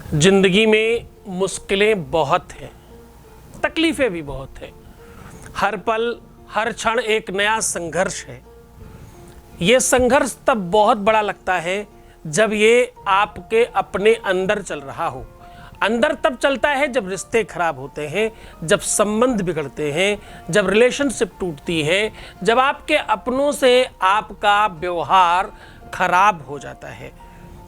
जिंदगी में मुश्किलें बहुत हैं, तकलीफ़ें भी बहुत हैं। हर पल हर क्षण एक नया संघर्ष है। ये संघर्ष तब बहुत बड़ा लगता है जब ये आपके अपने अंदर चल रहा हो। अंदर तब चलता है जब रिश्ते खराब होते हैं, जब संबंध बिगड़ते हैं, जब रिलेशनशिप टूटती है, जब आपके अपनों से आपका व्यवहार खराब हो जाता है।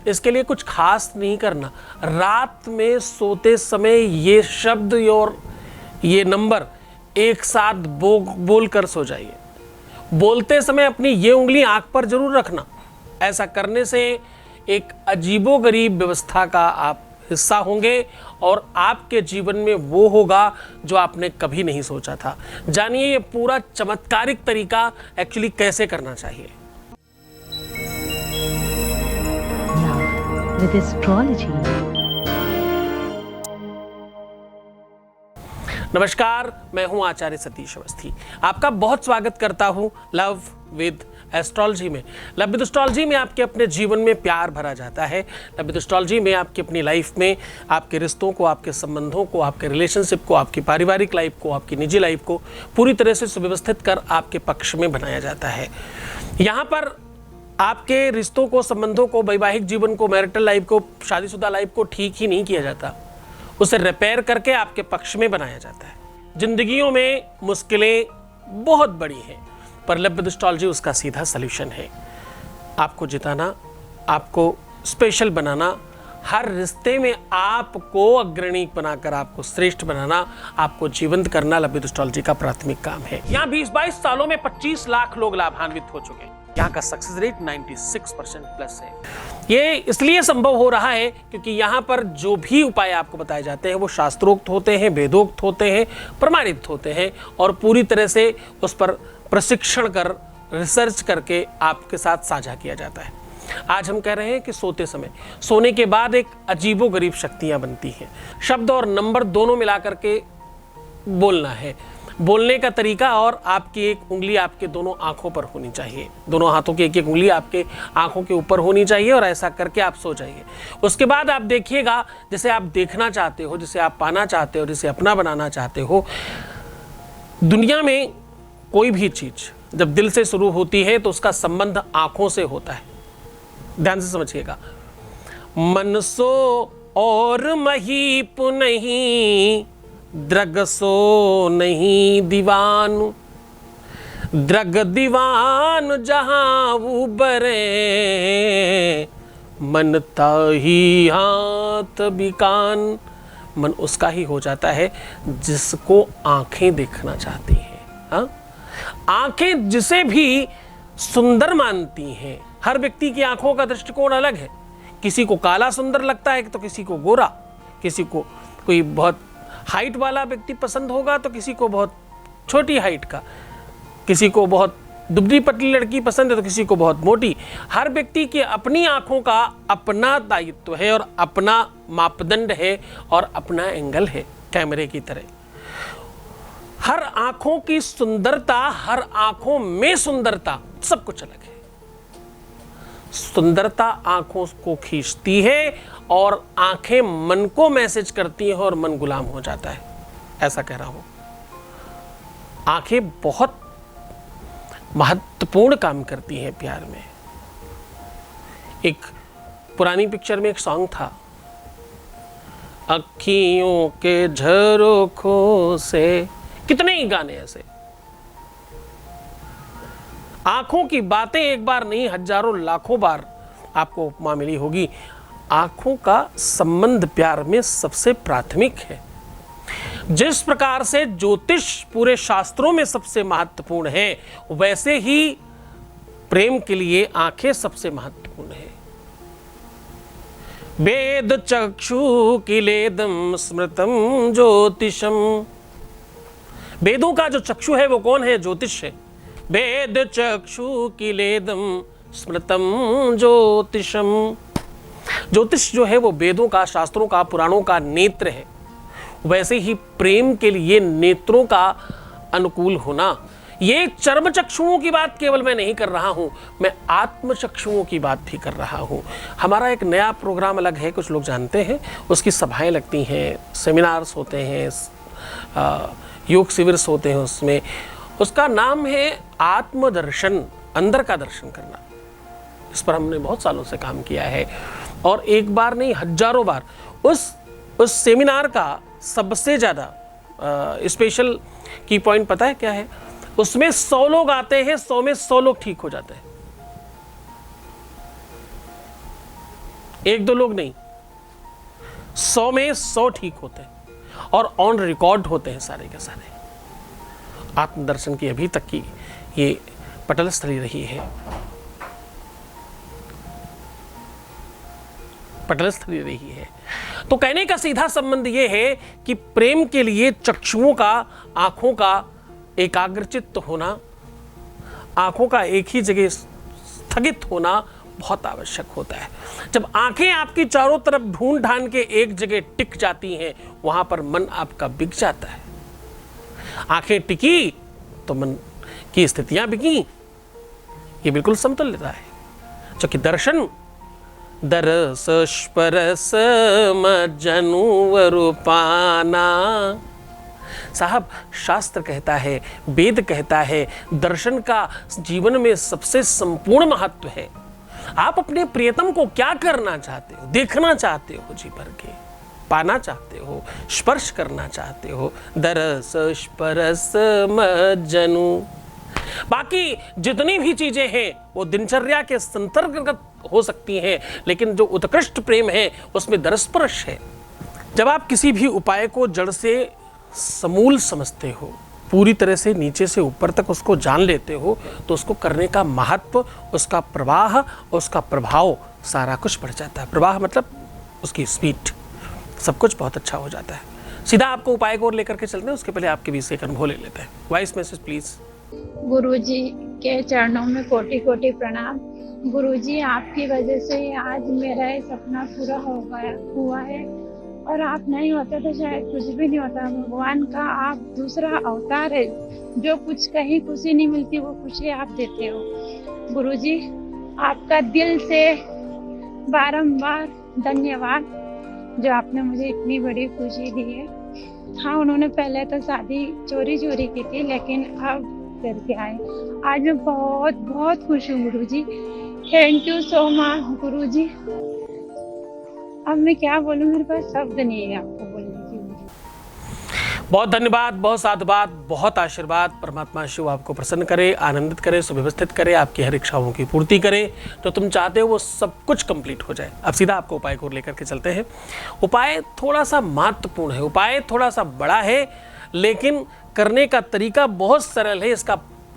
इसके लिए कुछ खास नहीं करना। रात में सोते समय ये शब्द और ये नंबर एक साथ बोल कर सो जाइए। बोलते समय अपनी ये उंगली आंख पर जरूर रखना। ऐसा करने से एक अजीबोगरीब व्यवस्था का आप हिस्सा होंगे और आपके जीवन में वो होगा जो आपने कभी नहीं सोचा था। जानिए ये पूरा चमत्कारिक तरीका एक्चुअली कैसे करना चाहिए। With astrology. नमस्कार, मैं हूं आचार्य सतीश अवस्थी। आपका बहुत स्वागत करता हूं लव विद एस्ट्रोलॉजी में। लव विद एस्ट्रोलॉजी में आपके अपने जीवन में प्यार भरा जाता है। लव विद एस्ट्रोलॉजी में आपकी अपनी लाइफ में आपके रिश्तों को, आपके संबंधों को, आपके रिलेशनशिप को, आपकी पारिवारिक लाइफ को, आपकी निजी लाइफ को पूरी तरह से सुव्यवस्थित कर आपके पक्ष में बनाया जाता है। यहाँ पर आपके रिश्तों को, संबंधों को, वैवाहिक जीवन को, मैरिटल लाइफ को, शादीशुदा लाइफ को ठीक ही नहीं किया जाता, उसे रिपेयर करके आपके पक्ष में बनाया जाता है। जिंदगियों में मुश्किलें बहुत बड़ी हैं, पर लव विद एस्ट्रोलॉजी उसका सीधा सल्यूशन है। आपको जिताना, आपको स्पेशल बनाना, हर रिश्ते में आपको अग्रणी बनाकर आपको श्रेष्ठ बनाना, आपको जीवंत करना लव विद एस्ट्रोलॉजी का प्राथमिक काम है। यहाँ 20-22 सालों में 25 लाख लोग लाभान्वित हो चुके हैं। यहाँ का सक्सेस रेट 96% प्लस है। ये इसलिए संभव हो रहा है क्योंकि यहाँ पर जो भी उपाय आपको बताए जाते हैं वो शास्त्रोक्त होते हैं, वेदोक्त होते हैं, प्रमाणित होते हैं और पूरी तरह से उस पर प्रशिक्षण कर, रिसर्च करके आपके साथ साझा किया जाता है। आज हम कह रहे हैं कि सोते समय, सोने के बाद एक अजीबोगरीब शक्तियाँ बनती हैं। शब्द और नंबर दोनों मिलाकर के बोलना है। बोलने का तरीका और आपकी एक उंगली आपके दोनों आंखों पर होनी चाहिए। दोनों हाथों की एक एक उंगली आपके आंखों के ऊपर होनी चाहिए और ऐसा करके आप सो जाइए। उसके बाद आप देखिएगा जिसे आप देखना चाहते हो, जिसे आप पाना चाहते हो, जिसे अपना बनाना चाहते हो। दुनिया में कोई भी चीज जब दिल से शुरू होती है तो उसका संबंध आंखों से होता है। ध्यान से समझिएगा। मन सो और महीप नहीं, द्रग सो नहीं दीवान, द्रग दीवान जहां उबरे, मन ताही हाथ बिकान। मन उसका ही हो जाता है जिसको आंखें देखना चाहती हैं। हाँ, आंखें जिसे भी सुंदर मानती हैं। हर व्यक्ति की आंखों का दृष्टिकोण अलग है। किसी को काला सुंदर लगता है तो किसी को गोरा, किसी को कोई बहुत हाइट वाला व्यक्ति पसंद होगा तो किसी को बहुत छोटी हाइट का, किसी को बहुत दुबली पतली लड़की पसंद है तो किसी को बहुत मोटी। हर व्यक्ति की अपनी आंखों का अपना दायित्व है और अपना मापदंड है और अपना एंगल है, कैमरे की तरह। हर आंखों की सुंदरता, हर आंखों में सुंदरता, सब कुछ अलग है। सुंदरता आंखों को खींचती है और आंखें मन को मैसेज करती हैं और मन गुलाम हो जाता है। ऐसा कह रहा हूं। आंखें बहुत महत्वपूर्ण काम करती हैं प्यार में। एक पुरानी पिक्चर में एक सॉन्ग था, अखियों के झरोखों से, कितने ही गाने ऐसे। आंखों की बातें एक बार नहीं, हजारों लाखों बार आपको उपमा मिली होगी। आंखों का संबंध प्यार में सबसे प्राथमिक है। जिस प्रकार से ज्योतिष पूरे शास्त्रों में सबसे महत्वपूर्ण है, वैसे ही प्रेम के लिए आंखें सबसे महत्वपूर्ण है। वेद चक्षु किलेदम स्मृतम ज्योतिषम। वेदों का जो चक्षु है वो कौन है? ज्योतिष है। वेद चक्षु किलेदम स्मृतम ज्योतिषम। ज्योतिष जो है वो वेदों का, शास्त्रों का, पुराणों का नेत्र है। वैसे ही प्रेम के लिए नेत्रों का अनुकूल होना, ये चर्म चक्षुओं की बात केवल मैं नहीं कर रहा हूं, मैं आत्म चक्षुओं की बात भी कर रहा हूं। हमारा एक नया प्रोग्राम अलग है, कुछ लोग जानते हैं, उसकी सभाएं लगती हैं, सेमिनार्स होते हैं, योग शिविर होते हैं, उसमें उसका नाम है आत्मदर्शन, अंदर का दर्शन करना। इस पर हमने बहुत सालों से काम किया है और एक बार नहीं हजारों बार। उस सेमिनार का सबसे ज़्यादा स्पेशल की पॉइंट पता है क्या है? उसमें 100 लोग आते हैं, 100 में 100 लोग ठीक हो जाते हैं, 1-2 लोग नहीं, 100 में 100 ठीक होते हैं और ऑन रिकॉर्ड होते हैं सारे के सारे। आत्मदर्शन की अभी तक की ये पटल स्थली रही है, पटल स्थली रही है। तो कहने का सीधा संबंध ये है कि प्रेम के लिए चक्षुओं का, आंखों का एकाग्रचित्त होना, आंखों का एक ही जगह स्थगित होना बहुत आवश्यक होता है। जब आंखें आपकी चारों तरफ ढूंढ ढांड के एक जगह टिक जाती हैं, वहां पर मन आपका बिक जाता है। आंखें टिकी तो मन की स्थितियां बिकी, ये बिल्कुल समतुल्यता है। क्योंकि दर्शन दरस स्पर्श मज्जनु वरूपाना, साहब शास्त्र कहता है, वेद कहता है, दर्शन का जीवन में सबसे संपूर्ण महत्व है। आप अपने प्रियतम को क्या करना चाहते हो? देखना चाहते हो जी भर के, पाना चाहते हो, स्पर्श करना चाहते हो, दरस स्पर्श मज्जनु। बाकी जितनी भी चीजें हैं वो दिनचर्या के संतर्गत हो सकती हैं, लेकिन जो उत्कृष्ट प्रेम है उसमें दरस्पर्श है। जब आप किसी भी उपाय को जड़ से समूल समझते हो, पूरी तरह से नीचे से ऊपर तक उसको जान लेते हो, तो उसको करने का महत्व, उसका प्रवाह, उसका प्रभाव, सारा कुछ बढ़ जाता है। प्रवाह मतलब उसकी स्पीड, सब कुछ बहुत अच्छा हो जाता है। सीधा आपको उपाय को लेकर के चलते हैं, उसके पहले आपके बीच से एक अनुभव ले लेते हैं। Voice message please. गुरुजी के चरणों में कोटि कोटि प्रणाम। गुरुजी, आपकी वजह से आज मेरा ये सपना पूरा हुआ है, और आप नहीं होते तो शायद कुछ भी नहीं होता। भगवान का आप दूसरा अवतार है। जो कुछ कहीं खुशी नहीं मिलती वो खुशी आप देते हो। गुरुजी, आपका दिल से बारंबार धन्यवाद, जो आपने मुझे इतनी बड़ी खुशी दी है। हाँ, उन्होंने पहले तो शादी चोरी की थी, लेकिन अब करके आए। आज मैं बहुत बहुत खुश हूँ गुरुजी। थैंक यू सो मच गुरुजी। अब मैं क्या बोलूँ, मेरे पास शब्द नहीं है आपको बोलने के लिए। बहुत धन्यवाद, बहुत साधुवाद, बहुत आशीर्वाद। परमात्मा शिव आपको प्रसन्न करे, आनंदित करे, सुव्यवस्थित करे, आपकी हर इच्छाओं की पूर्ति करे, तो तुम चाहते हो वो सब कुछ कंप्लीट हो जाए। अब सीधा आपको उपाय को लेकर के चलते हैं। उपाय थोड़ा सा महत्वपूर्ण है, उपाय थोड़ा सा बड़ा है, लेकिन करने का तरीका बहुत सरल है।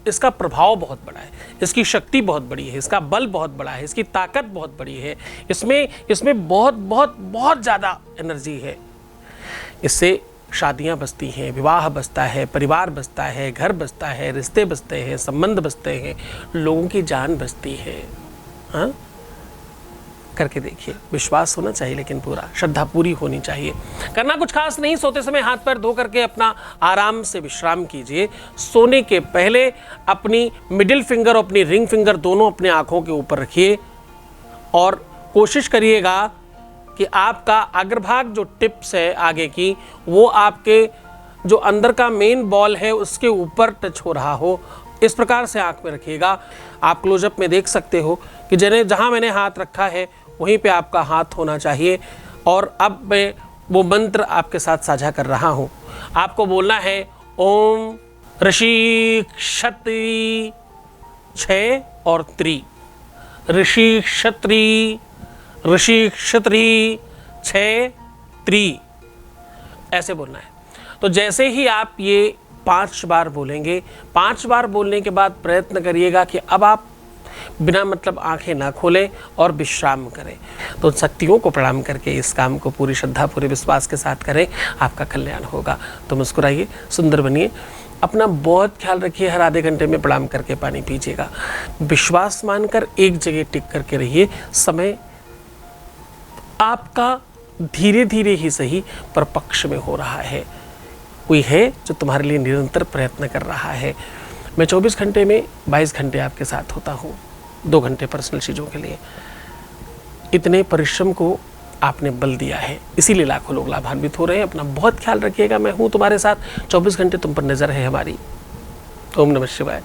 इसका प्रभाव बहुत बड़ा है, इसकी शक्ति बहुत बड़ी है, इसका बल बहुत बड़ा है, इसकी ताकत बहुत बड़ी है, इसमें बहुत बहुत बहुत ज़्यादा एनर्जी है। इससे शादियां बसती हैं, विवाह बसता है, परिवार बसता है, घर बसता है, रिश्ते बसते हैं, संबंध बसते हैं, लोगों की जान बसती है। हाँ, करके देखिए। विश्वास होना चाहिए, लेकिन पूरा श्रद्धा पूरी होनी चाहिए। करना कुछ खास नहीं, सोते समय हाथ पैर धो करके अपना आराम से विश्राम कीजिए। सोने के पहले अपनी मिडिल फिंगर और अपनी रिंग फिंगर दोनों अपने आंखों के ऊपर रखिए और कोशिश करिएगा कि आपका अग्रभाग जो टिप्स है आगे की, वो आपके जो अंदर का मेन बॉल है उसके ऊपर टच हो रहा हो। इस प्रकार से आंख में रखिएगा। आप क्लोजअप में देख सकते हो कि जहाँ मैंने हाथ रखा है वहीं पे आपका हाथ होना चाहिए। और अब मैं वो मंत्र आपके साथ साझा कर रहा हूँ। आपको बोलना है ओम ऋषि क्षत्री 6 और 3, ऋषि क्षत्री 6 3, ऐसे बोलना है। तो जैसे ही आप ये 5 बार बोलेंगे, 5 बार बोलने के बाद प्रयत्न करिएगा कि अब आप बिना मतलब आंखें ना खोलें और विश्राम करें। तो शक्तियों को प्रणाम करके इस काम को पूरी श्रद्धा, पूरे विश्वास के साथ करें, आपका कल्याण होगा। तो मुस्कुराइए, सुंदर बनिए, अपना बहुत ख्याल रखिए। हर आधे घंटे में प्रणाम करके पानी पीजिएगा। विश्वास मानकर एक जगह टिक करके रहिए। समय आपका धीरे धीरे ही सही पर पक्ष में हो रहा है। कोई है जो तुम्हारे लिए निरंतर प्रयत्न कर रहा है। मैं 24 घंटे में 22 घंटे आपके साथ होता हूँ, 2 घंटे पर्सनल चीज़ों के लिए। इतने परिश्रम को आपने बल दिया है, इसीलिए लाखों लोग लाभान्वित हो रहे हैं। अपना बहुत ख्याल रखिएगा। मैं हूँ तुम्हारे साथ, 24 घंटे तुम पर नज़र है हमारी। ओम नमः शिवाय।